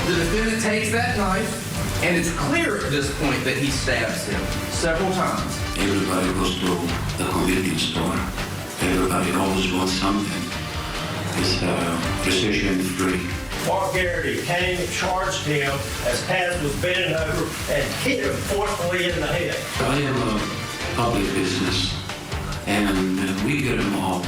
The defendant takes that knife, and it's clear at this point that he stabs him several times. Everybody goes to the convenience store. Everybody always wants something. It's precision-free. Mark Garrity came and charged him as Taz was bending over and hit him forcefully in the head. I am a public business, and we get them all.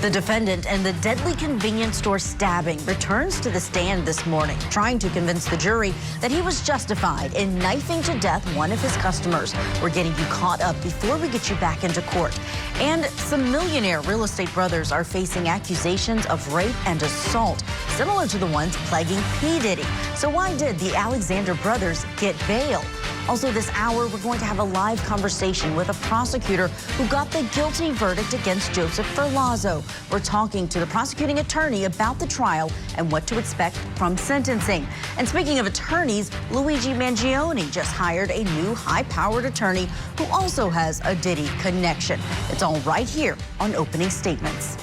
The defendant in the deadly convenience store stabbing returns to the stand this morning, trying to convince the jury that he was justified in knifing to death one of his customers. We're getting you caught up before we get you back into court. And some millionaire real estate brothers are facing accusations of rape and assault, similar to the ones plaguing P. Diddy. So why did the Alexander brothers get bail? Also this hour, we're going to have a live conversation with a prosecutor who got the guilty verdict against Joseph Ferlazzo. We're talking to the prosecuting attorney about the trial and what to expect from sentencing. And speaking of attorneys, Luigi Mangione just hired a new high-powered attorney who also has a Diddy connection. It's all right here on Opening Statements.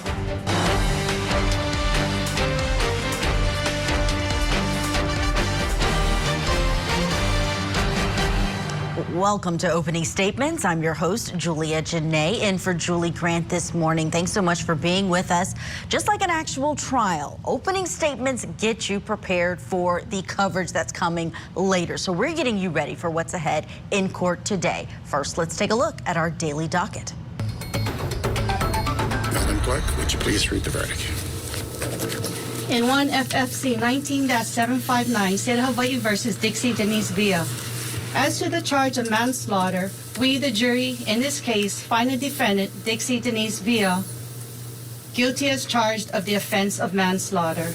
Welcome to Opening Statements. I'm your host, Julia Janae, in for Julie Grant this morning. Thanks so much for being with us. Just like an actual trial, Opening Statements get you prepared for the coverage that's coming later. So we're getting you ready for what's ahead in court today. First, let's take a look at our daily docket. Madam Clerk, would you please read the verdict? In 1 FFC 19-759, State of Hawaii versus Dixie Denise Villa. As to the charge of manslaughter, we, the jury, in this case, find the defendant, Dixie Denise Villa, guilty as charged of the offense of manslaughter.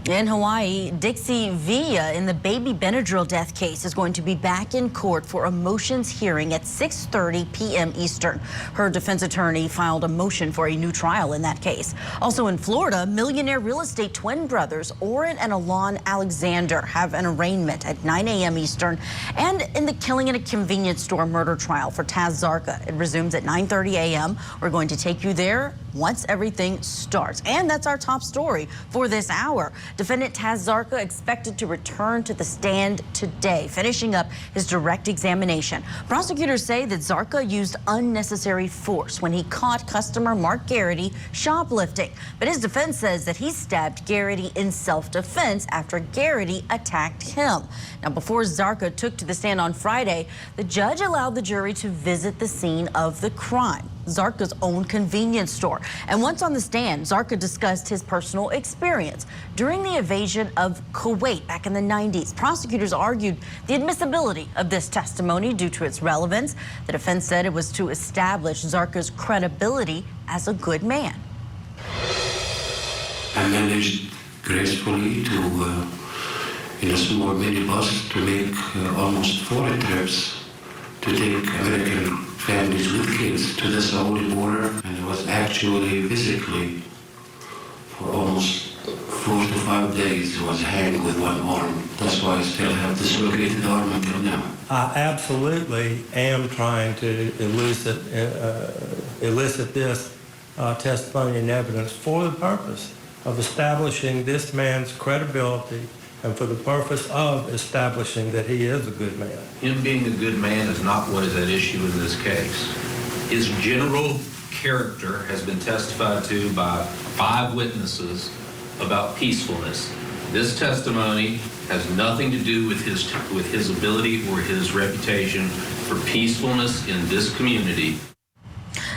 In Hawaii, Dixie Villa in the baby Benadryl death case is going to be back in court for a motions hearing at 6:30 p.m. Eastern. Her defense attorney filed a motion for a new trial in that case. Also in Florida, millionaire real estate twin brothers Orrin and Alon Alexander have an arraignment at 9 a.m. Eastern. And in the killing in a convenience store murder trial for Taz Zarka, it resumes at 9:30 a.m. We're going to take you there once everything starts. And that's our top story for this hour. Defendant Taz Zarka expected to return to the stand today, finishing up his direct examination. Prosecutors say that Zarka used unnecessary force when he caught customer Mark Garrity shoplifting. But his defense says that he stabbed Garrity in self-defense after Garrity attacked him. Now, before Zarka took to the stand on Friday, the judge allowed the jury to visit the scene of the crime, Zarka's own convenience store. And once on the stand, Zarka discussed his personal experience during the invasion of Kuwait back in the 90s. Prosecutors argued the admissibility of this testimony due to its relevance. The defense said it was to establish Zarka's credibility as a good man. I managed gracefully to, in a small minibus, to make almost 40 trips to take American families with kids to the Saudi border, and I was actually physically for almost 4 to 5 days was hanging with one arm. That's why I still have dislocated arm until now. I absolutely am trying to elicit this testimony and evidence for the purpose of establishing this man's credibility and for the purpose of establishing that he is a good man. Him being a good man is not what is at issue in this case. His general character has been testified to by 5 witnesses about peacefulness. This testimony has nothing to do with his ability or his reputation for peacefulness in this community.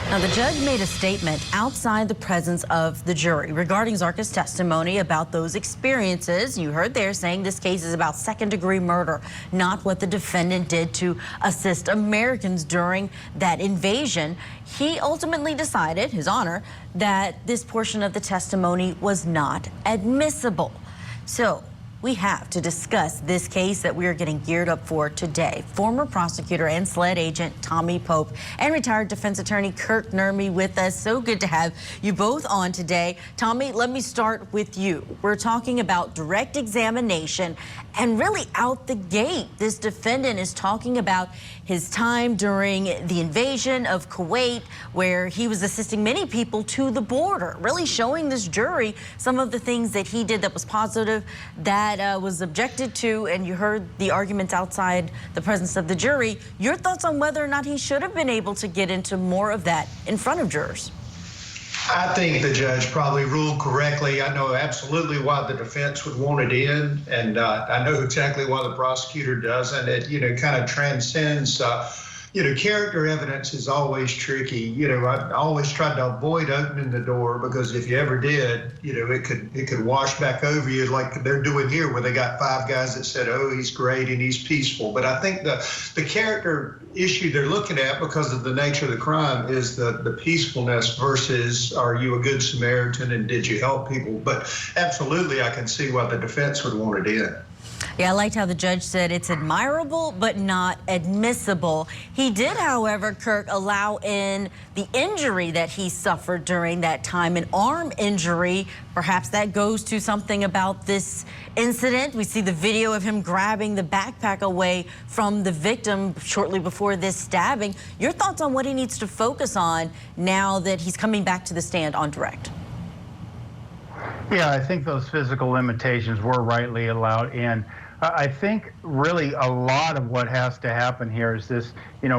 Now, the judge made a statement outside the presence of the jury regarding Zarka's testimony about those experiences. You heard there saying this case is about second-degree murder, not what the defendant did to assist Americans during that invasion. He ultimately decided, His Honor, that this portion of the testimony was not admissible. So we have to discuss this case that we are getting geared up for today. Former prosecutor and SLED agent Tommy Pope and retired defense attorney Kirk Nurmi with us. So good to have you both on today. Tommy, let me start with you. We're talking about direct examination, and really out the gate, this defendant is talking about his time during the invasion of Kuwait, where he was assisting many people to the border, really showing this jury some of the things that he did that was positive, that was objected to, and you heard the arguments outside the presence of the jury. Your thoughts on whether or not he should have been able to get into more of that in front of jurors? I think the judge probably ruled correctly. I know absolutely why the defense would want it in, and I know exactly why the prosecutor doesn't. It, kind of transcends, character evidence is always tricky. I always tried to avoid opening the door, because if you ever did, it could wash back over you like they're doing here, where they got 5 guys that said, oh, he's great and he's peaceful. But I think the character issue they're looking at, because of the nature of the crime, is the peacefulness versus, are you a good Samaritan and did you help people? But absolutely, I can see why the defense would want it in. Yeah, I liked how the judge said it's admirable but not admissible. He did, however, Kirk, allow in the injury that he suffered during that time, an arm injury. Perhaps that goes to something about this incident. We see the video of him grabbing the backpack away from the victim shortly before this stabbing. Your thoughts on what he needs to focus on now that he's coming back to the stand on direct? Yeah, I think those physical limitations were rightly allowed in. I think really a lot of what has to happen here is this,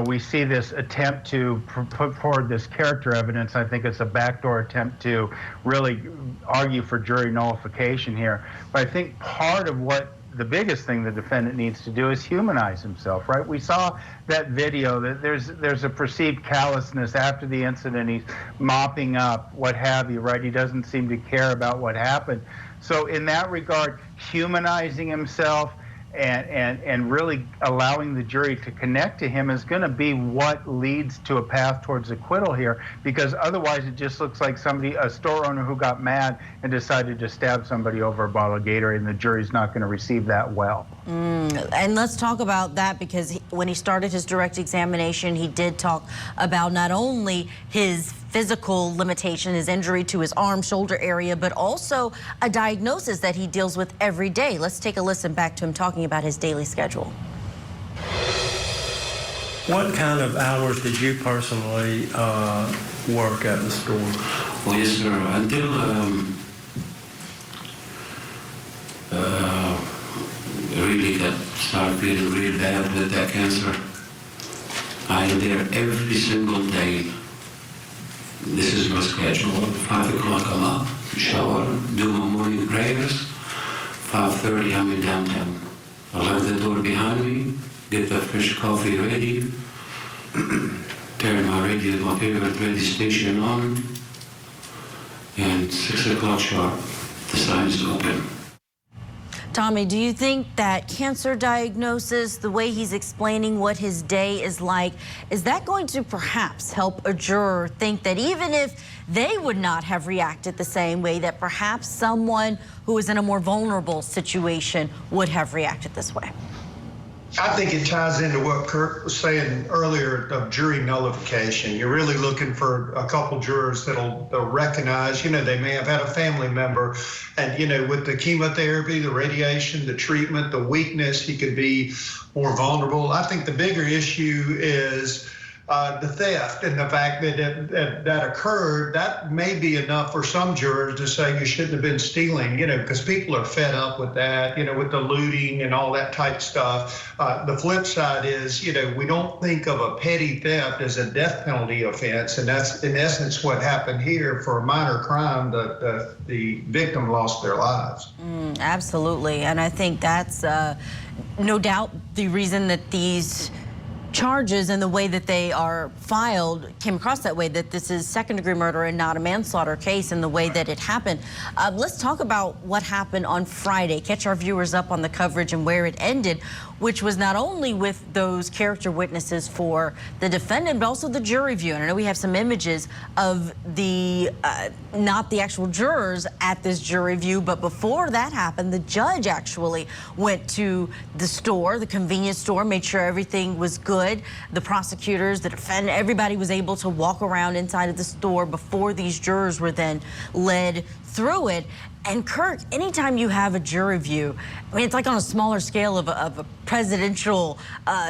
we see this attempt to put forward this character evidence. I think it's a backdoor attempt to really argue for jury nullification here. But I think part of what the biggest thing the defendant needs to do is humanize himself, right? We saw that video that there's a perceived callousness after the incident. He's mopping up, what have you, right? He doesn't seem to care about what happened. So in that regard, humanizing himself and really allowing the jury to connect to him is going to be what leads to a path towards acquittal here, because otherwise it just looks like a store owner who got mad and decided to stab somebody over a bottle of Gatorade, and the jury's not going to receive that well. And let's talk about that, because when he started his direct examination, he did talk about not only his physical limitation, his injury to his arm, shoulder area, but also a diagnosis that he deals with every day. Let's take a listen back to him talking about his daily schedule. What kind of hours did you personally work at the store? Well, yes, sir. Until really started feeling really bad with that cancer, I am there every single day. This is my schedule. 5 o'clock I'm up, shower, do my morning prayers. 5:30 I'm in downtown. I lock the door behind me, get the fresh coffee ready, turn my radio, my favorite radio station on, and 6 o'clock sharp, the sign is open. Tommy, do you think that cancer diagnosis, the way he's explaining what his day is like, is that going to perhaps help a juror think that even if they would not have reacted the same way, that perhaps someone who is in a more vulnerable situation would have reacted this way? I think it ties into what Kirk was saying earlier of jury nullification. You're really looking for a couple jurors that'll recognize, they may have had a family member, and, with the chemotherapy, the radiation, the treatment, the weakness, he could be more vulnerable. I think the bigger issue is the theft, and the fact that that occurred. That may be enough for some jurors to say you shouldn't have been stealing, because people are fed up with that, with the looting and all that type stuff. The flip side is, we don't think of a petty theft as a death penalty offense, and that's in essence what happened here. For a minor crime, the victim lost their lives. Absolutely, and I think that's no doubt the reason that these charges and the way that they are filed came across that way, that this is second-degree murder and not a manslaughter case, and the way that it happened. Let's talk about what happened on Friday. Catch our viewers up on the coverage and where it ended, which was not only with those character witnesses for the defendant, but also the jury view. And I know we have some images of the, not the actual jurors at this jury view, but before that happened, the judge actually went to the store, the convenience store, made sure everything was good. The prosecutors, the defendant, everybody was able to walk around inside of the store before these jurors were then led through it. And Kirk, anytime you have a jury view, I mean, it's like on a smaller scale of a presidential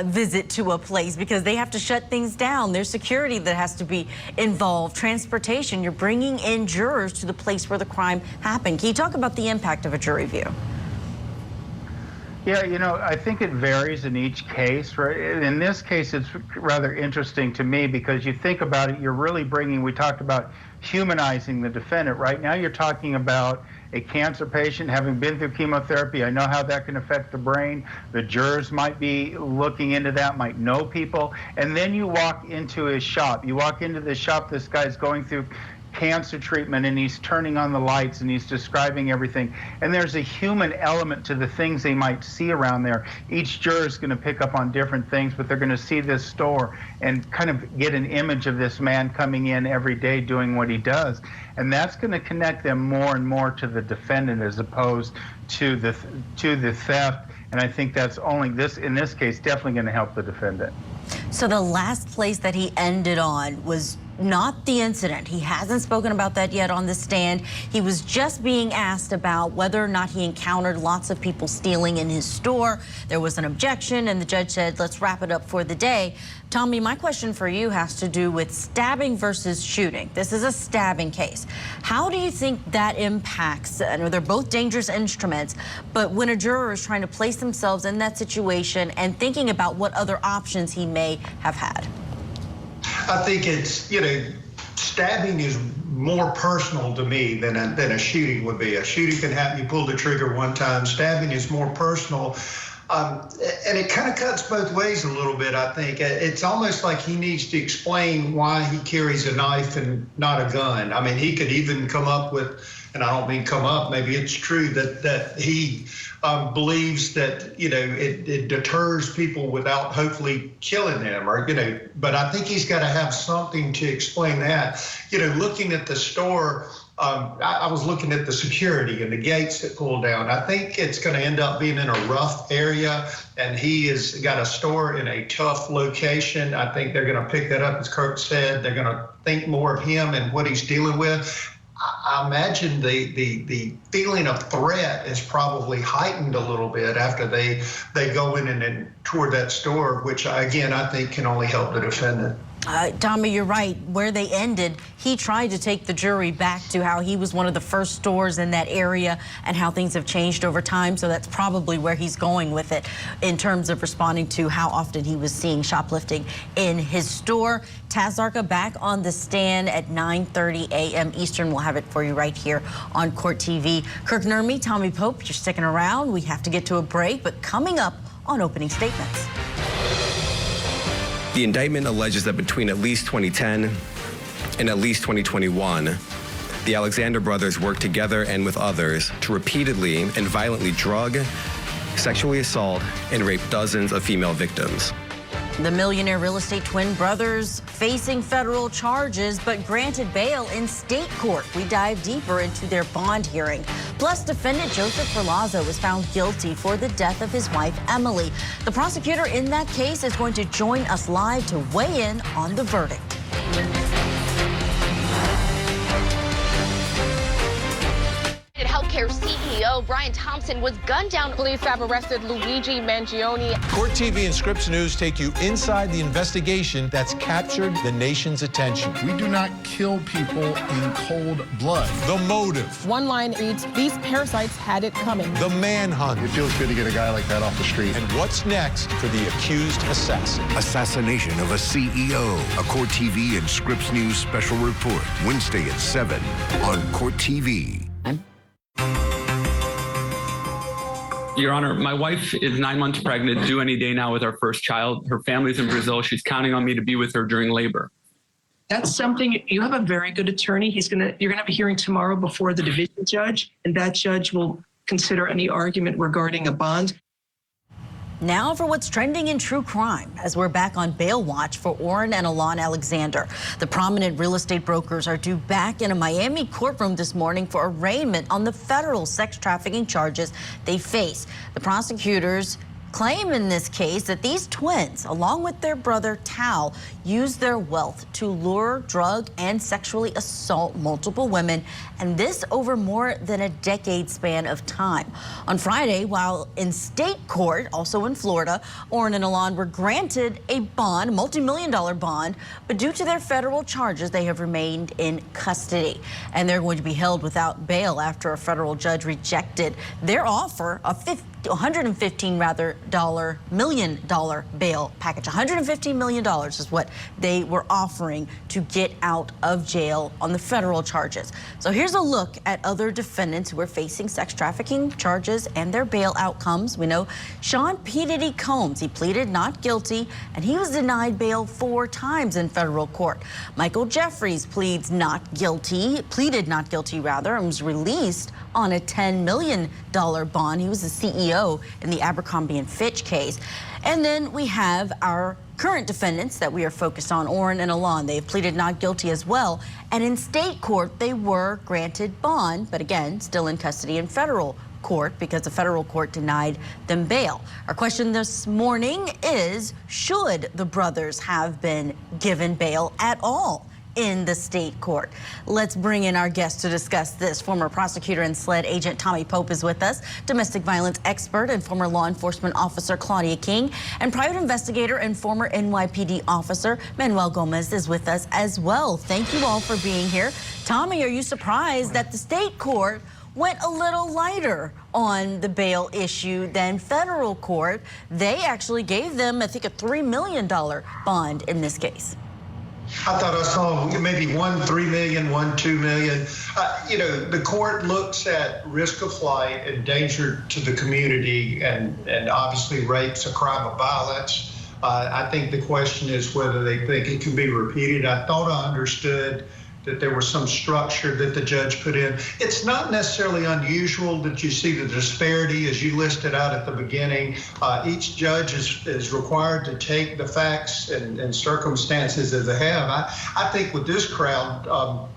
visit to a place, because they have to shut things down. There's security that has to be involved, transportation. You're bringing in jurors to the place where the crime happened. Can you talk about the impact of a jury view? Yeah, you know, I think it varies in each case, right? In this case, it's rather interesting to me because you think about it, you're really bringing, we talked about humanizing the defendant. Right now you're talking about a cancer patient having been through chemotherapy. I know how that can affect the brain. The jurors might be looking into that, might know people. And then you walk into his shop. You walk into the shop, this guy's going through cancer treatment, and he's turning on the lights and he's describing everything. And there's a human element to the things they might see around there. Each juror is going to pick up on different things, but they're going to see this store and kind of get an image of this man coming in every day doing what he does. And that's going to connect them more and more to the defendant as opposed to the theft. And I think that's only this, in this case, definitely going to help the defendant. So the last place that he ended on was not the incident. He hasn't spoken about that yet on the stand. He was just being asked about whether or not he encountered lots of people stealing in his store. There was an objection, and the judge said, let's wrap it up for the day. Tommy, my question for you has to do with stabbing versus shooting. This is a stabbing case. How do you think that impacts, I know they're both dangerous instruments, but when a juror is trying to place themselves in that situation and thinking about what other options he may have had? I think it's, you know, stabbing is more personal to me than a shooting would be. A shooting can happen, you pull the trigger one time. Stabbing is more personal. And it kind of cuts both ways a little bit, I think. It's almost like he needs to explain why he carries a knife and not a gun. I mean, he could even come up with, and I don't mean come up, maybe it's true that he believes that, you know, it deters people without hopefully killing them, or, you know, but I think he's got to have something to explain that. You know, looking at the store, I was looking at the security and the gates that pull down. I think it's going to end up being in a rough area, and he has got a store in a tough location. I think they're going to pick that up, as Kirk said. They're going to think more of him and what he's dealing with. I imagine the feeling of threat is probably heightened a little bit after they go in and toward that store, which, again, I think can only help the defendant. Tommy, you're right. Where they ended, he tried to take the jury back to how he was one of the first stores in that area and how things have changed over time. So that's probably where he's going with it in terms of responding to how often he was seeing shoplifting in his store. Taz Zarka back on the stand at 9:30 a.m. Eastern. We'll have it for you right here on Court TV. Kirk Nurmi, Tommy Pope, you're sticking around. We have to get to a break, but coming up on opening statements. The indictment alleges that between at least 2010 and at least 2021, the Alexander brothers worked together and with others to repeatedly and violently drug, sexually assault, and rape dozens of female victims. The millionaire real estate twin brothers facing federal charges but granted bail in state court. We dive deeper into their bond hearing. Plus, defendant Joseph Ferlazzo was found guilty for the death of his wife, Emily. The prosecutor in that case is going to join us live to weigh in on the verdict. Healthcare CEO Brian Thompson was gunned down. Police have arrested Luigi Mangione. Court TV and Scripps News take you inside the investigation that's captured the nation's attention. We do not kill people in cold blood. The motive. One line reads, these parasites had it coming. The manhunt. It feels good to get a guy like that off the street. And what's next for the accused assassin? Assassination of a CEO. A Court TV and Scripps News special report. Wednesday at 7 on Court TV. Your Honor, my wife is 9 months pregnant, due any day now with our first child. Her family's in Brazil. She's counting on me to be with her during labor. That's something, you have a very good attorney. You're gonna have a hearing tomorrow before the division judge, and that judge will consider any argument regarding a bond. Now for what's trending in true crime, as we're back on bail watch for Orrin and Alon Alexander. The prominent real estate brokers are due back in a Miami courtroom this morning for arraignment on the federal sex trafficking charges they face. The prosecutors claim in this case that these twins, along with their brother Tal, used their wealth to lure, drug, and sexually assault multiple women, and this over more than a decade span of time. On Friday, while in state court, also in Florida, Orrin and Alon were granted a bond, multi-million-dollar bond, but due to their federal charges, they have remained in custody, and they're going to be held without bail after a federal judge rejected their offer of $115 million bail package. $115 million is what they were offering to get out of jail on the federal charges. So here's a look at other defendants who are facing sex trafficking charges and their bail outcomes. We know Sean P. Diddy Combs, he pleaded not guilty, and he was denied bail 4 times in federal court. Michael Jeffries pleaded not guilty, and was released on a $10 million bond. He was the CEO in the Abercrombie & Fitch case. And then we have our current defendants that we are focused on, Orrin and Alon. They have pleaded not guilty as well. And in state court, they were granted bond, but again, still in custody in federal court because the federal court denied them bail. Our question this morning is, should the brothers have been given bail at all in the state court? Let's bring in our guest to discuss this. Former prosecutor and SLED agent Tommy Pope is with us, domestic violence expert and former law enforcement officer Claudia King, and private investigator and former NYPD officer Manuel Gomez is with us as well. Thank you all for being here. Tommy, are you surprised that the state court went a little lighter on the bail issue than federal court? They actually gave them, I think, a $3 million bond in this case. I thought I saw maybe one $3 million, one $2 million. The court looks at risk of flight and danger to the community, and obviously rape's a crime of violence. I think the question is whether they think it can be repeated. I thought I understood that there was some structure that the judge put in. It's not necessarily unusual that you see the disparity as you listed out at the beginning. Each judge is required to take the facts and circumstances as they have. I think with this crowd,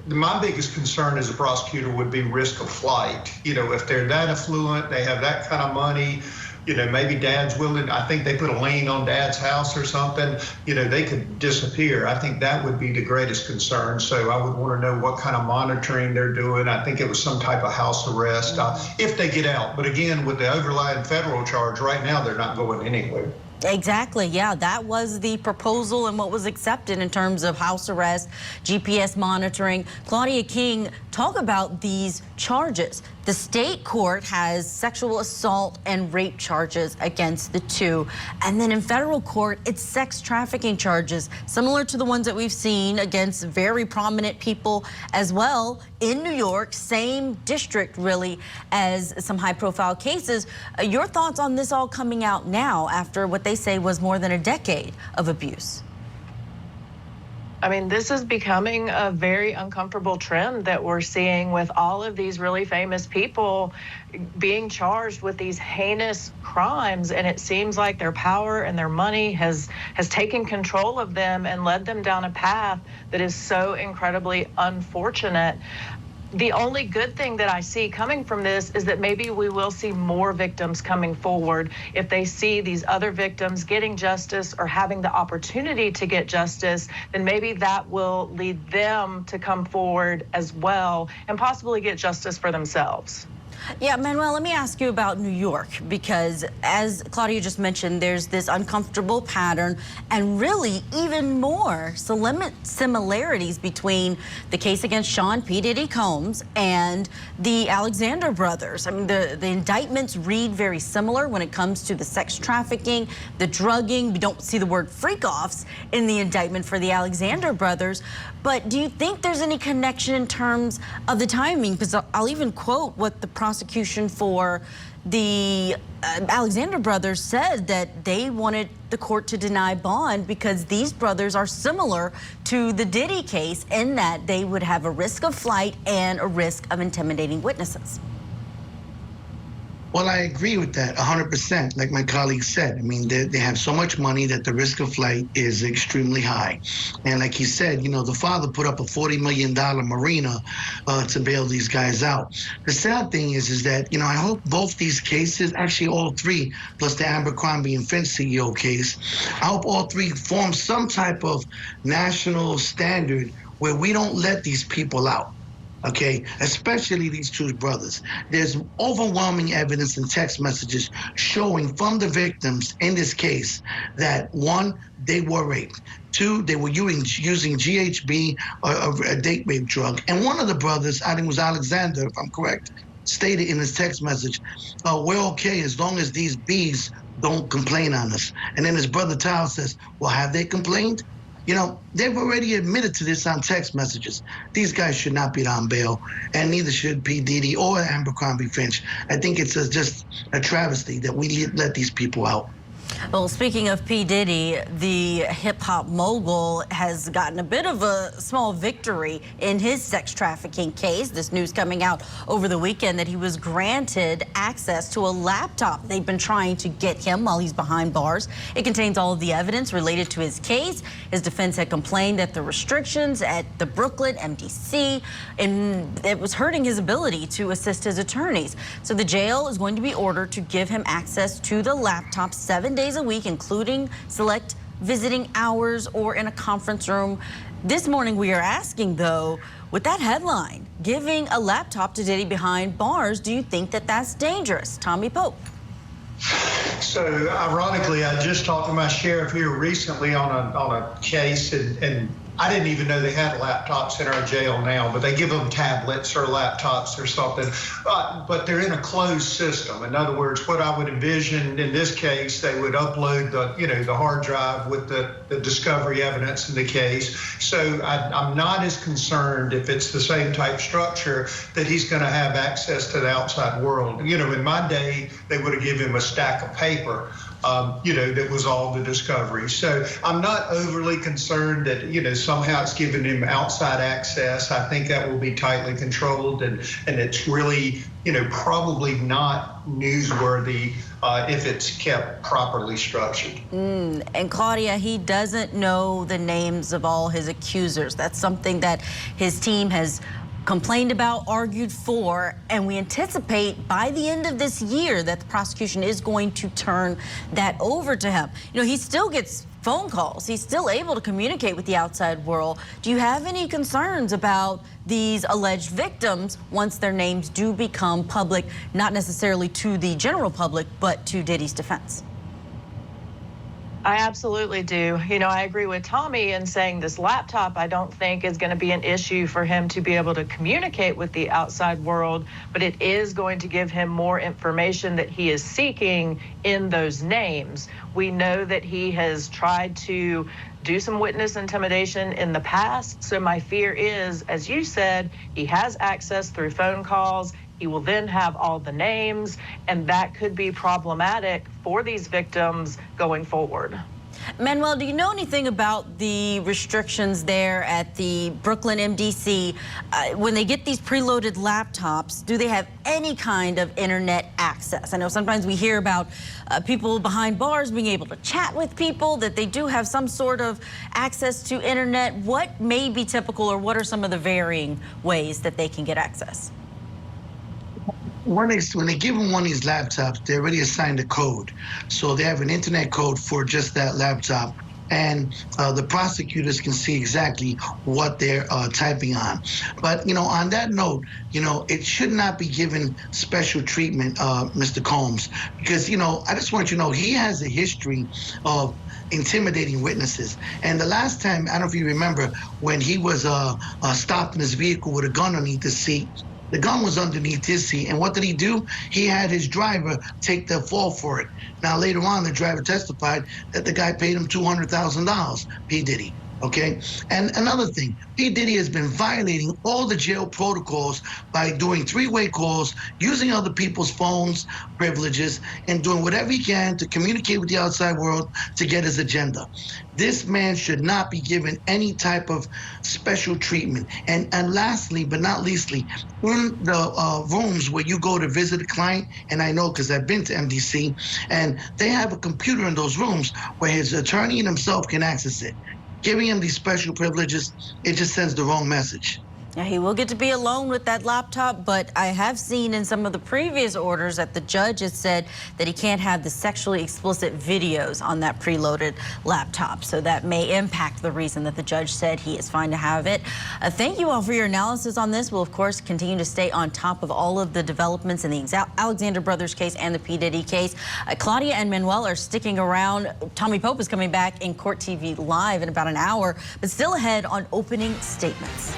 my biggest concern as a prosecutor would be risk of flight. If they're that affluent, they have that kind of money, maybe dad's willing, I think they put a lien on dad's house or something, they could disappear. I think that would be the greatest concern. So I would want to know what kind of monitoring they're doing. I think it was some type of house arrest if they get out. But again, with the overlying federal charge, right now they're not going anywhere. Exactly, yeah, that was the proposal and what was accepted in terms of house arrest, GPS monitoring. Claudia King, talk about these charges. The state court has sexual assault and rape charges against the two. And then in federal court, it's sex trafficking charges, similar to the ones that we've seen against very prominent people as well in New York, same district really as some high profile cases. Your thoughts on this all coming out now after what they say was more than a decade of abuse? I mean, this is becoming a very uncomfortable trend that we're seeing with all of these really famous people being charged with these heinous crimes. And it seems like their power and their money has taken control of them and led them down a path that is so incredibly unfortunate. The only good thing that I see coming from this is that maybe we will see more victims coming forward. If they see these other victims getting justice or having the opportunity to get justice, then maybe that will lead them to come forward as well and possibly get justice for themselves. Yeah, Manuel, let me ask you about New York, because as Claudia just mentioned, there's this uncomfortable pattern and really even more similarities between the case against Sean P. Diddy Combs and the Alexander brothers. I mean, the indictments read very similar when it comes to the sex trafficking, the drugging. We don't see the word freak-offs in the indictment for the Alexander brothers. But do you think there's any connection in terms of the timing? Because I'll even quote what the prosecution for the Alexander brothers said that they wanted the court to deny bond because these brothers are similar to the Diddy case in that they would have a risk of flight and a risk of intimidating witnesses. Well, I agree with that 100%. Like my colleague said, I mean, they have so much money that the risk of flight is extremely high. And like he said, you know, the father put up a $40 million marina to bail these guys out. The sad thing is that, you know, I hope both these cases, actually all three, plus the Abercrombie and Fitch CEO case, I hope all three form some type of national standard where we don't let these people out. Okay, especially these two brothers. There's overwhelming evidence and text messages showing from the victims in this case that, one, they were raped. Two, they were using GHB, a date rape drug. And one of the brothers, I think it was Alexander, if I'm correct, stated in his text message, we're okay as long as these bees don't complain on us. And then his brother Tal says, well, have they complained? You know, they've already admitted to this on text messages. These guys should not be on bail, and neither should P. Diddy or Abercrombie Fitch. I think it's just a travesty that we let these people out. Well, speaking of P. Diddy, the hip-hop mogul has gotten a bit of a small victory in his sex trafficking case. This news coming out over the weekend that he was granted access to a laptop they've been trying to get him while he's behind bars. It contains all of the evidence related to his case. His defense had complained that the restrictions at the Brooklyn MDC, and it was hurting his ability to assist his attorneys. So the jail is going to be ordered to give him access to the laptop 7 days a week, including select visiting hours or in a conference room. This morning we are asking, though, with that headline, giving a laptop to Diddy behind bars, do you think that that's dangerous? Tommy Pope. So ironically, I just talked to my sheriff here recently on a case, and I didn't even know they had laptops in our jail now, but they give them tablets or laptops or something. But they're in a closed system. In other words, what I would envision in this case, they would upload the hard drive with the discovery evidence in the case. So I'm not as concerned if it's the same type structure that he's going to have access to the outside world. You know, in my day, they would have given him a stack of paper. That was all the discovery. So I'm not overly concerned that, somehow it's giving him outside access. I think that will be tightly controlled, and it's really, probably not newsworthy if it's kept properly structured. And Claudia, he doesn't know the names of all his accusers. That's something that his team has complained about, argued for, and we anticipate by the end of this year that the prosecution is going to turn that over to him. He still gets phone calls. He's still able to communicate with the outside world. Do you have any concerns about these alleged victims once their names do become public, not necessarily to the general public, but to Diddy's defense? I absolutely do. I agree with Tommy in saying this laptop, I don't think is going to be an issue for him to be able to communicate with the outside world, but it is going to give him more information that he is seeking in those names. We know that he has tried to do some witness intimidation in the past. So my fear is, as you said, he has access through phone calls. He will then have all the names, and that could be problematic for these victims going forward. Manuel, do you know anything about the restrictions there at the Brooklyn MDC? When they get these preloaded laptops, do they have any kind of internet access? I know sometimes we hear about people behind bars being able to chat with people, that they do have some sort of access to internet. What may be typical, or what are some of the varying ways that they can get access? When they give them one of these laptops, they already assigned a code. So they have an internet code for just that laptop. And the prosecutors can see exactly what they're typing on. But, on that note, it should not be given special treatment, Mr. Combs, because, I just want you to know he has a history of intimidating witnesses. And the last time, I don't know if you remember, when he was stopped in his vehicle with a gun underneath the seat, the gun was underneath his seat, and what did he do? He had his driver take the fall for it. Now, later on, the driver testified that the guy paid him $200,000, P. Diddy. Okay, and another thing, P. Diddy has been violating all the jail protocols by doing three-way calls, using other people's phones, privileges, and doing whatever he can to communicate with the outside world to get his agenda. This man should not be given any type of special treatment. And lastly, but not leastly, in the rooms where you go to visit a client, and I know because I've been to MDC, and they have a computer in those rooms where his attorney and himself can access it. Giving him these special privileges, it just sends the wrong message. Yeah, he will get to be alone with that laptop, but I have seen in some of the previous orders that the judge has said that he can't have the sexually explicit videos on that preloaded laptop. So that may impact the reason that the judge said he is fine to have it. Thank you all for your analysis on this. We'll, of course, continue to stay on top of all of the developments in the Alexander Brothers case and the P. Diddy case. Claudia and Manuel are sticking around. Tommy Pope is coming back in Court TV Live in about an hour, but still ahead on opening statements.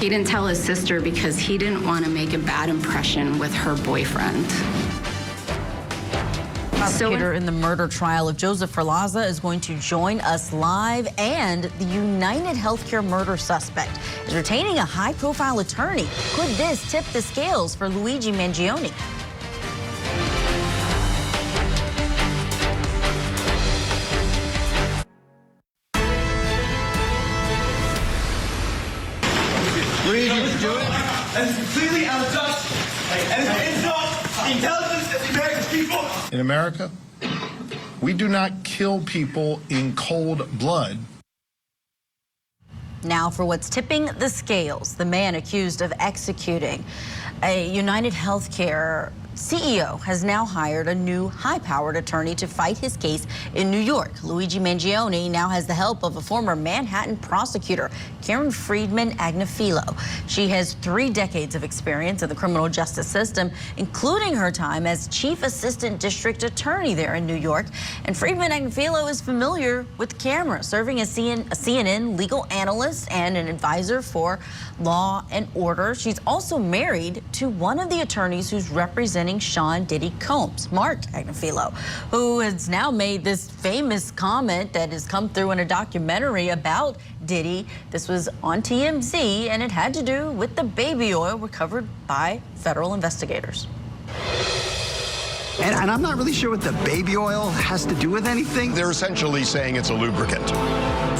He didn't tell his sister because he didn't want to make a bad impression with her boyfriend. Prosecutor in the murder trial of Joseph Ferlazzo is going to join us live, and the United Healthcare murder suspect is retaining a high-profile attorney. Could this tip the scales for Luigi Mangione? That's completely out of touch. And it's an insult to the intelligence of the American people. In America, we do not kill people in cold blood. Now for what's tipping the scales, the man accused of executing a United Healthcare CEO has now hired a new high-powered attorney to fight his case in New York. Luigi Mangione now has the help of a former Manhattan prosecutor, Karen Friedman Agnifilo. She has 3 decades of experience in the criminal justice system, including her time as chief assistant district attorney there in New York. And Friedman Agnifilo is familiar with the camera, serving as a CNN legal analyst and an advisor for Law and Order. She's also married to one of the attorneys who's representing Sean Diddy Combs, Mark Agnifilo, who has now made this famous comment that has come through in a documentary about Diddy. This was on TMZ, and it had to do with the baby oil recovered by federal investigators. And I'm not really sure what the baby oil has to do with anything. They're essentially saying it's a lubricant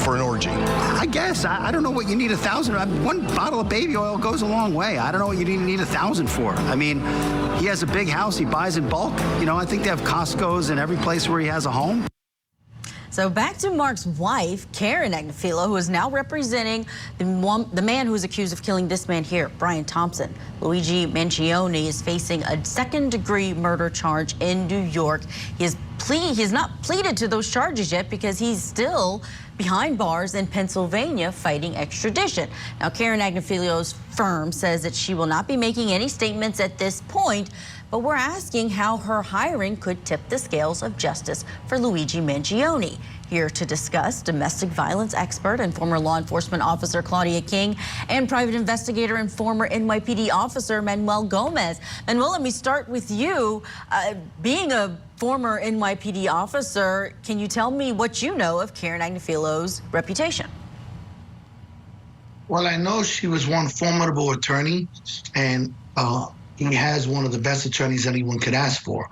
for an orgy. I guess. I don't know what you need 1,000. One bottle of baby oil goes a long way. I don't know what you need 1,000 for. I mean, he has a big house. He buys in bulk. You know, I think they have Costco's in every place where he has a home. So back to Mark's wife, Karen Agnifilo, who is now representing the man who is accused of killing this man here, Brian Thompson. Luigi Mangione is facing a second-degree murder charge in New York. He has not pleaded to those charges yet because he's still behind bars in Pennsylvania fighting extradition. Now, Karen Agnifilo's firm says that she will not be making any statements at this point, but we're asking how her hiring could tip the scales of justice for Luigi Mangione. Here to discuss, domestic violence expert and former law enforcement officer Claudia King and private investigator and former NYPD officer Manuel Gomez. Manuel, let me start with you. Being a former NYPD officer, can you tell me what you know of Karen Agnifilo's reputation? Well, I know she was one formidable attorney, and he has one of the best attorneys anyone could ask for.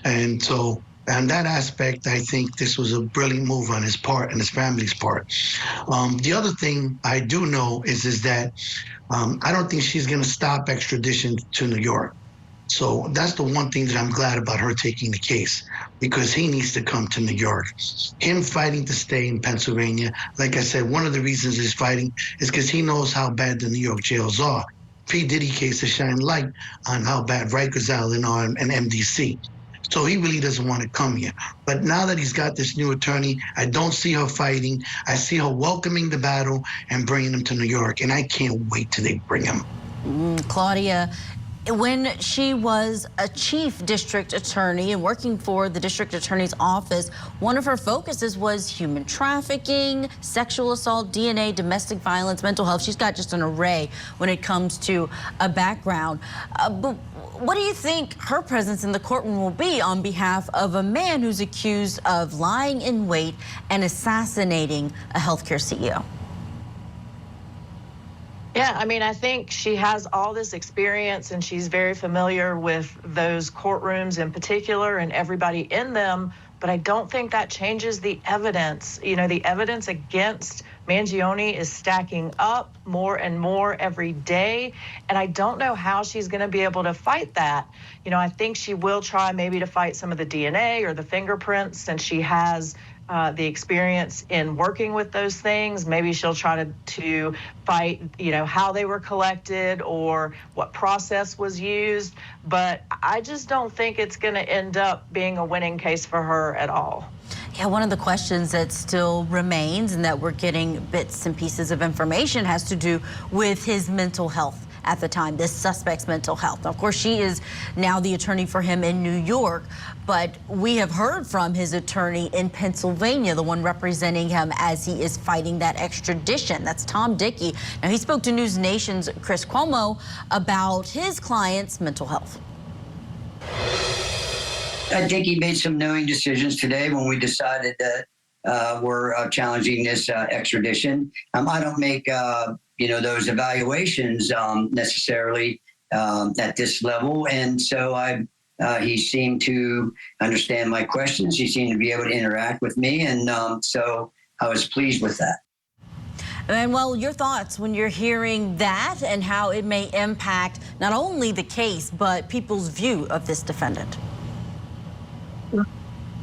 And so, on that aspect, I think this was a brilliant move on his part and his family's part. The other thing I do know is that I don't think she's going to stop extradition to New York. So that's the one thing that I'm glad about her taking the case, because he needs to come to New York. Him fighting to stay in Pennsylvania, like I said, one of the reasons he's fighting is because he knows how bad the New York jails are. P. Diddy case has shined light on how bad Rikers Island are and MDC. So he really doesn't want to come here. But now that he's got this new attorney, I don't see her fighting. I see her welcoming the battle and bringing him to New York. And I can't wait till they bring him. Claudia, When she was a chief district attorney and working for the district attorney's office, one of her focuses was human trafficking, sexual assault, DNA, domestic violence, mental health. She's got just an array when it comes to a background. But what do you think her presence in the courtroom will be on behalf of a man who's accused of lying in wait and assassinating a healthcare CEO? Yeah, I mean, I think she has all this experience and she's very familiar with those courtrooms in particular and everybody in them, but I don't think that changes the evidence. You know, the evidence against Mangione is stacking up more and more every day, and I don't know how she's going to be able to fight that. You know, I think she will try maybe to fight some of the DNA or the fingerprints since she has the experience in working with those things. Maybe she'll try to fight, you know, how they were collected or what process was used. But I just don't think it's going to end up being a winning case for her at all. Yeah, one of the questions that still remains and that we're getting bits and pieces of information has to do with his mental health at the time, this suspect's mental health. Now, of course, she is now the attorney for him in New York, but we have heard from his attorney in Pennsylvania, the one representing him as he is fighting that extradition. That's Tom Dickey. Now, he spoke to News Nation's Chris Cuomo about his client's mental health. I think he made some knowing decisions today when we decided that we're challenging this extradition. I don't make those evaluations necessarily at this level. And so he seemed to understand my questions. He seemed to be able to interact with me. And so I was pleased with that. And well, your thoughts when you're hearing that and how it may impact not only the case, but people's view of this defendant.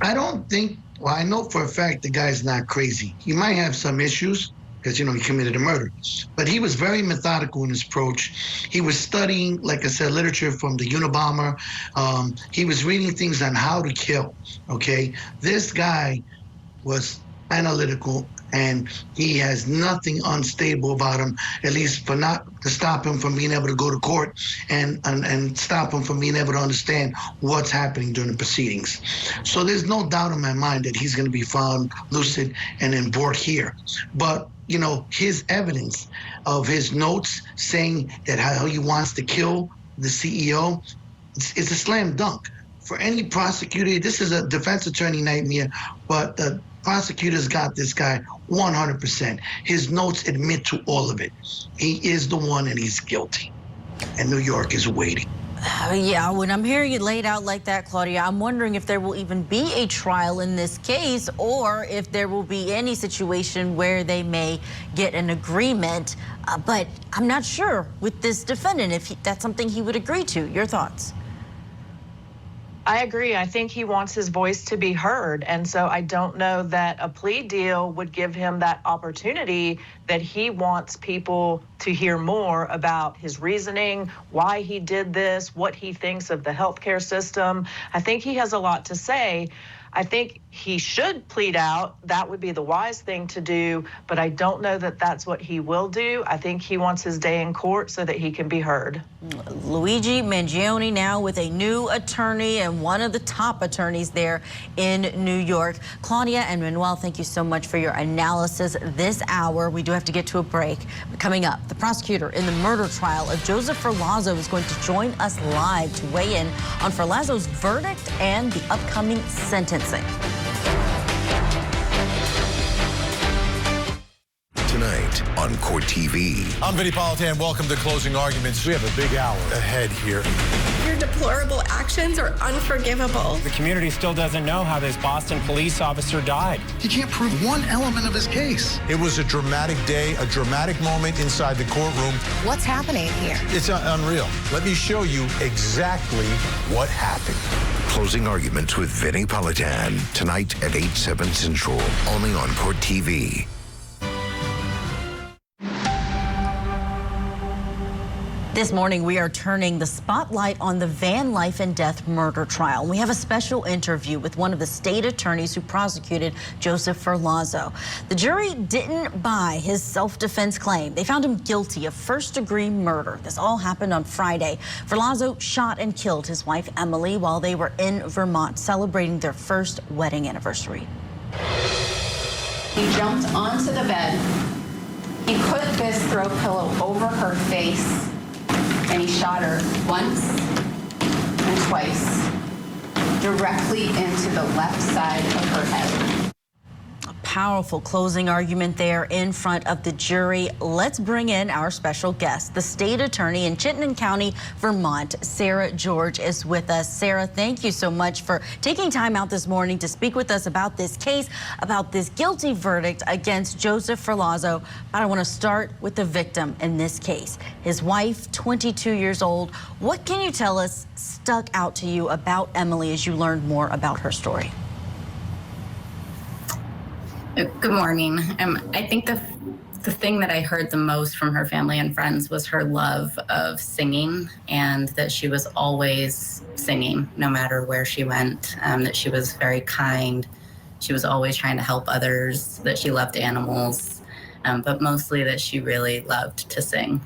I don't think, well, I know for a fact the guy's not crazy. He might have some issues, because, he committed a murder. But he was very methodical in his approach. He was studying, like I said, literature from the Unabomber. He was reading things on how to kill, okay? This guy was analytical, and he has nothing unstable about him, at least for not to stop him from being able to go to court and stop him from being able to understand what's happening during the proceedings. So there's no doubt in my mind that he's going to be found lucid and in board here. But his evidence of his notes saying that how he wants to kill the CEO, it's a slam dunk. For any prosecutor, this is a defense attorney nightmare, but the prosecutors got this guy 100%. His notes admit to all of it. He is the one and he's guilty. And New York is waiting. Yeah, when I'm hearing it laid out like that, Claudia, I'm wondering if there will even be a trial in this case or if there will be any situation where they may get an agreement. But I'm not sure with this defendant if that's something he would agree to. Your thoughts? I agree. I think he wants his voice to be heard. And so I don't know that a plea deal would give him that opportunity, that he wants people to hear more about his reasoning, why he did this, what he thinks of the healthcare system. I think he has a lot to say. I think he should plead out. That would be the wise thing to do, but I don't know that that's what he will do. I think he wants his day in court so that he can be heard. Luigi Mangione now with a new attorney and one of the top attorneys there in New York. Claudia and Manuel, thank you so much for your analysis this hour. We do have to get to a break. But coming up, the prosecutor in the murder trial of Joseph Ferlazzo is going to join us live to weigh in on Ferlazzo's verdict and the upcoming sentencing. Tonight on Court TV. I'm Vinny Politan. Welcome to Closing Arguments. We have a big hour ahead here. Your deplorable actions are unforgivable. The community still doesn't know how this Boston police officer died. He can't prove one element of his case. It was a dramatic day, a dramatic moment inside the courtroom. What's happening here? It's unreal. Let me show you exactly what happened. Closing Arguments with Vinny Politan. Tonight at 8/7 Central. Only on Court TV. This morning, we are turning the spotlight on the van life and death murder trial. We have a special interview with one of the state attorneys who prosecuted Joseph Ferlazzo. The jury didn't buy his self-defense claim. They found him guilty of first-degree murder. This all happened on Friday. Ferlazzo shot and killed his wife, Emily, while they were in Vermont celebrating their first wedding anniversary. He jumped onto the bed. He put this throw pillow over her face, and he shot her once and twice, directly into the left side of her head. A powerful closing argument there in front of the jury. Let's bring in our special guest. The state attorney in Chittenden County, Vermont, Sarah George, is with us. Sarah, thank you so much for taking time out this morning to speak with us about this case, about this guilty verdict against Joseph Ferlazzo. But I want to start with the victim in this case, his wife, 22 years old. What can you tell us stuck out to you about Emily as you learned more about her story? Good morning. I think the thing that I heard the most from her family and friends was her love of singing, and that she was always singing no matter where she went, that she was very kind. She was always trying to help others, that she loved animals, but mostly that she really loved to sing.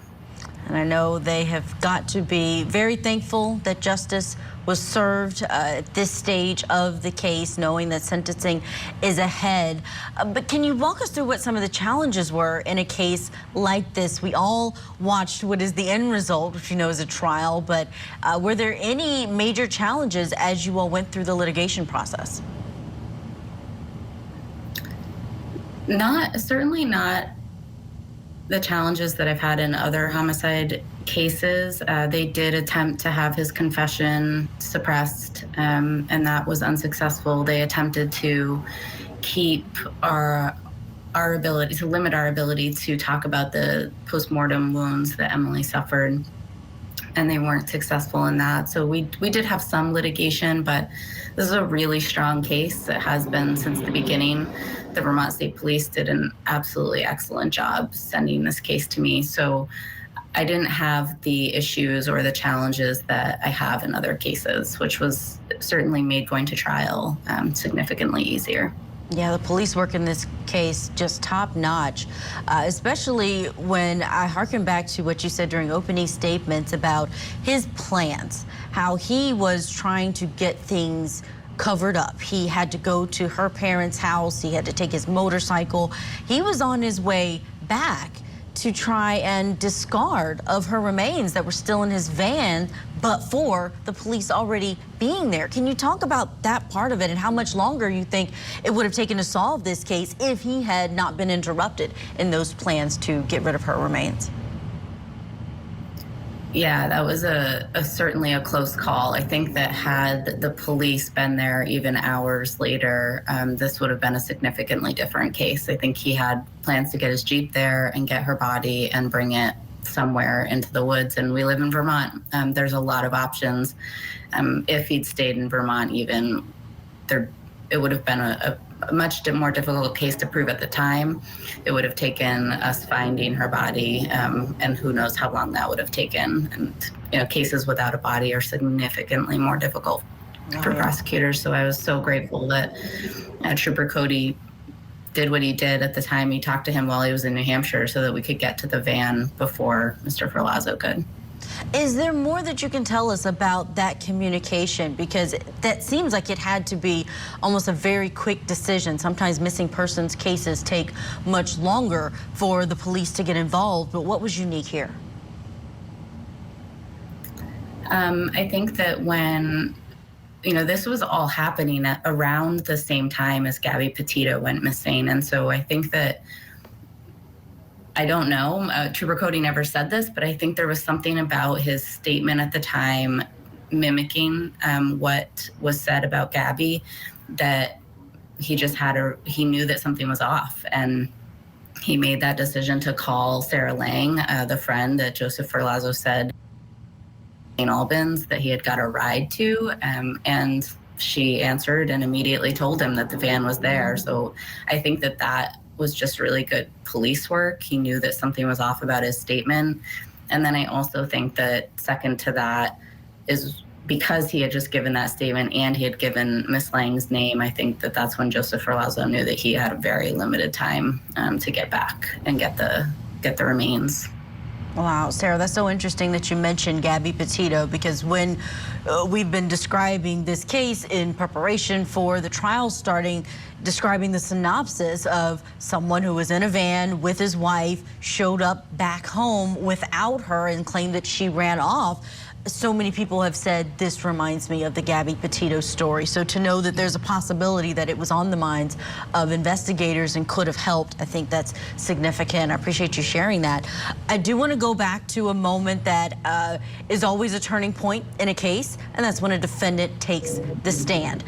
And I know they have got to be very thankful that justice was served at this stage of the case, knowing that sentencing is ahead. But can you walk us through what some of the challenges were in a case like this? We all watched what is the end result, which you know is a trial, but were there any major challenges as you all went through the litigation process? Certainly not the challenges that I've had in other homicide cases. They did attempt to have his confession suppressed, and that was unsuccessful. They attempted to keep our ability, to limit our ability to talk about the postmortem wounds that Emily suffered, and they weren't successful in that. So we did have some litigation, but this is a really strong case. It has been since the beginning. The Vermont State Police did an absolutely excellent job sending this case to me. So I didn't have the issues or the challenges that I have in other cases, which was certainly made going to trial significantly easier. Yeah, the police work in this case just top notch, especially when I hearken back to what you said during opening statements about his plans, how he was trying to get things covered up. He had to go to her parents' house. He had to take his motorcycle. He was on his way back to try and discard of her remains that were still in his van, but for the police already being there. Can you talk about that part of it and how much longer you think it would have taken to solve this case if he had not been interrupted in those plans to get rid of her remains? Yeah, that was certainly a close call. I think that had the police been there even hours later, this would have been a significantly different case. I think he had plans to get his Jeep there and get her body and bring it somewhere into the woods. And we live in Vermont. There's a lot of options. If he'd stayed in Vermont even, it would have been a much more difficult case to prove at the time. It would have taken us finding her body, and who knows how long that would have taken. And cases without a body are significantly more difficult for prosecutors. So I was so grateful that Trooper Cody did what he did at the time. He talked to him while he was in New Hampshire so that we could get to the van before Mr. Ferlazzo could. Is there more that you can tell us about that communication? Because that seems like it had to be almost a very quick decision. Sometimes missing persons cases take much longer for the police to get involved, but what was unique here? I think that when, this was all happening at around the same time as Gabby Petito went missing. And so I think that, I don't know, Trooper Cody never said this, but I think there was something about his statement at the time mimicking what was said about Gabby, that he just he knew that something was off. And he made that decision to call Sarah Lang, the friend that Joseph Ferlazzo said in Albans that he had got a ride to, and she answered and immediately told him that the van was there. So I think that was just really good police work. He knew that something was off about his statement. And then I also think that second to that is because he had just given that statement and he had given Miss Lang's name, I think that that's when Joseph Ferlazzo knew that he had a very limited time to get back and get the remains. Wow, Sarah, that's so interesting that you mentioned Gabby Petito, because when we've been describing this case in preparation for the trial starting, describing the synopsis of someone who was in a van with his wife, showed up back home without her and claimed that she ran off. So many people have said this reminds me of the Gabby Petito story. So to know that there's a possibility that it was on the minds of investigators and could have helped, I think that's significant. I appreciate you sharing that. I do want to go back to a moment that is always a turning point in a case, and that's when a defendant takes the stand.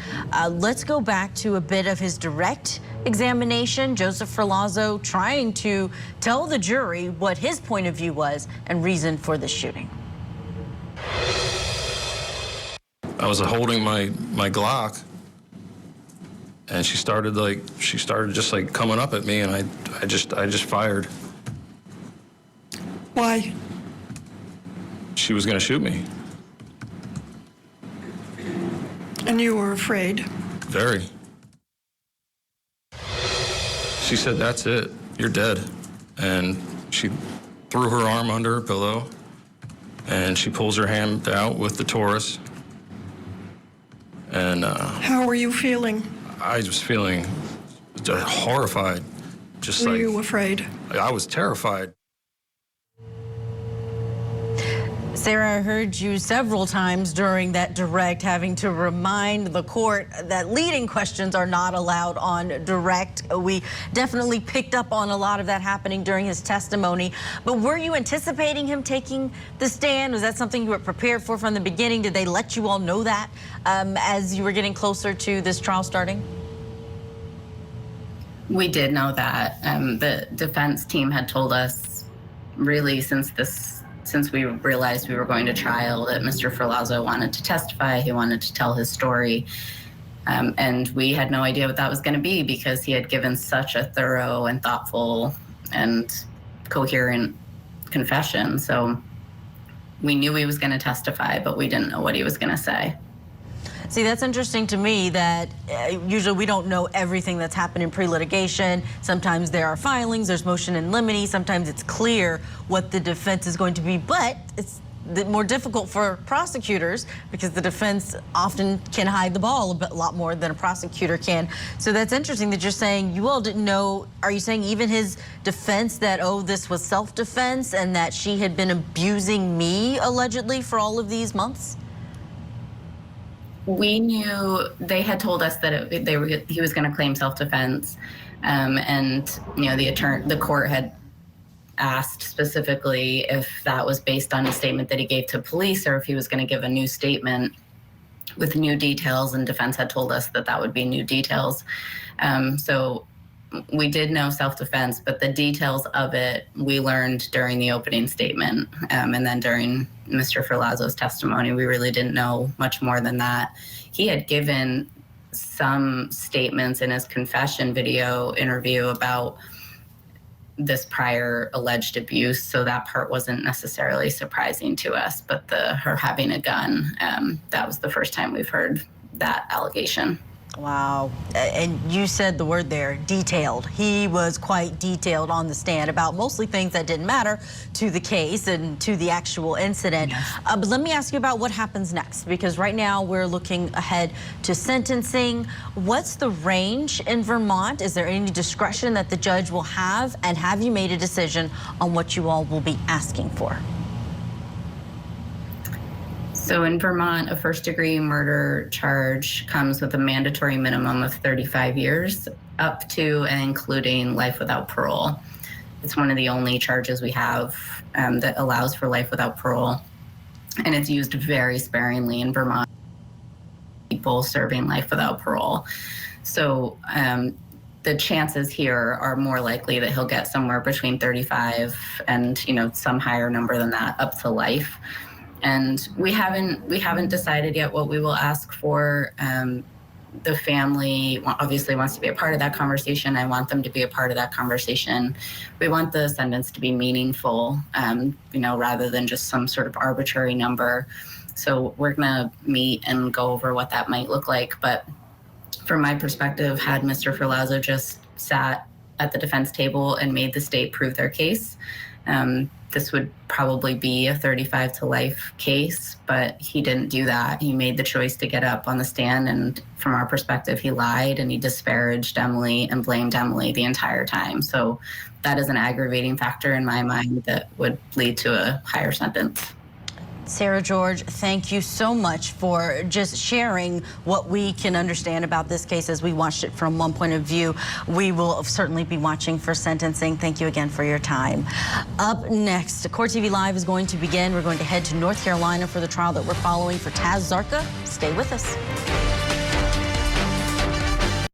Let's go back to a bit of his direct examination. Joseph Ferlazzo trying to tell the jury what his point of view was and reason for the shooting. I was holding my Glock, and she started just like coming up at me, and I just fired. Why? She was gonna shoot me. And you were afraid? Very. She said, "That's it, you're dead." And she threw her arm under her pillow, and she pulls her hand out with the Taurus. And how were you feeling? I was feeling horrified. Were you afraid? I was terrified. Sarah, I heard you several times during that direct having to remind the court that leading questions are not allowed on direct. We definitely picked up on a lot of that happening during his testimony. But were you anticipating him taking the stand? Was that something you were prepared for from the beginning? Did they let you all know that as you were getting closer to this trial starting? We did know that. The defense team had told us really since we realized we were going to trial that Mr. Ferlazzo wanted to testify, he wanted to tell his story. And we had no idea what that was going to be because he had given such a thorough and thoughtful and coherent confession. So we knew he was going to testify, but we didn't know what he was going to say. See, that's interesting to me that usually we don't know everything that's happened in pre-litigation. Sometimes there are filings, there's motion in limine, sometimes it's clear what the defense is going to be, but it's more difficult for prosecutors because the defense often can hide the ball a lot more than a prosecutor can. So that's interesting that you're saying you all didn't know. Are you saying even his defense that, oh, this was self-defense and that she had been abusing me allegedly for all of these months? We knew they had told us that he was going to claim self-defense, and the court had asked specifically if that was based on a statement that he gave to police or if he was going to give a new statement with new details, and defense had told us that that would be new details. So we did know self-defense, but the details of it we learned during the opening statement, and then during Mr. Ferlazzo's testimony. We really didn't know much more than that. He had given some statements in his confession video interview about this prior alleged abuse, so that part wasn't necessarily surprising to us, but her having a gun, that was the first time we've heard that allegation. Wow. And you said the word there, detailed. He was quite detailed on the stand about mostly things that didn't matter to the case and to the actual incident. Yes. But let me ask you about what happens next, because right now we're looking ahead to sentencing. What's the range in Vermont? Is there any discretion that the judge will have? And have you made a decision on what you all will be asking for? So in Vermont, a first-degree murder charge comes with a mandatory minimum of 35 years, up to and including life without parole. It's one of the only charges we have that allows for life without parole, and it's used very sparingly in Vermont. People serving life without parole. So the chances here are more likely that he'll get somewhere between 35 and some higher number than that, up to life. And we haven't decided yet what we will ask for. The family obviously wants to be a part of that conversation. I want them to be a part of that conversation. We want the sentence to be meaningful, rather than just some sort of arbitrary number. So we're gonna meet and go over what that might look like. But from my perspective, had Mr. Ferlazzo just sat at the defense table and made the state prove their case, this would probably be a 35 to life case, but he didn't do that. He made the choice to get up on the stand, and from our perspective, he lied and he disparaged Emily and blamed Emily the entire time. So that is an aggravating factor in my mind that would lead to a higher sentence. Sarah George, thank you so much for just sharing what we can understand about this case as we watched it from one point of view. We will certainly be watching for sentencing. Thank you again for your time. Up next, Court TV Live is going to begin. We're going to head to North Carolina for the trial that we're following for Taz Zarka. Stay with us.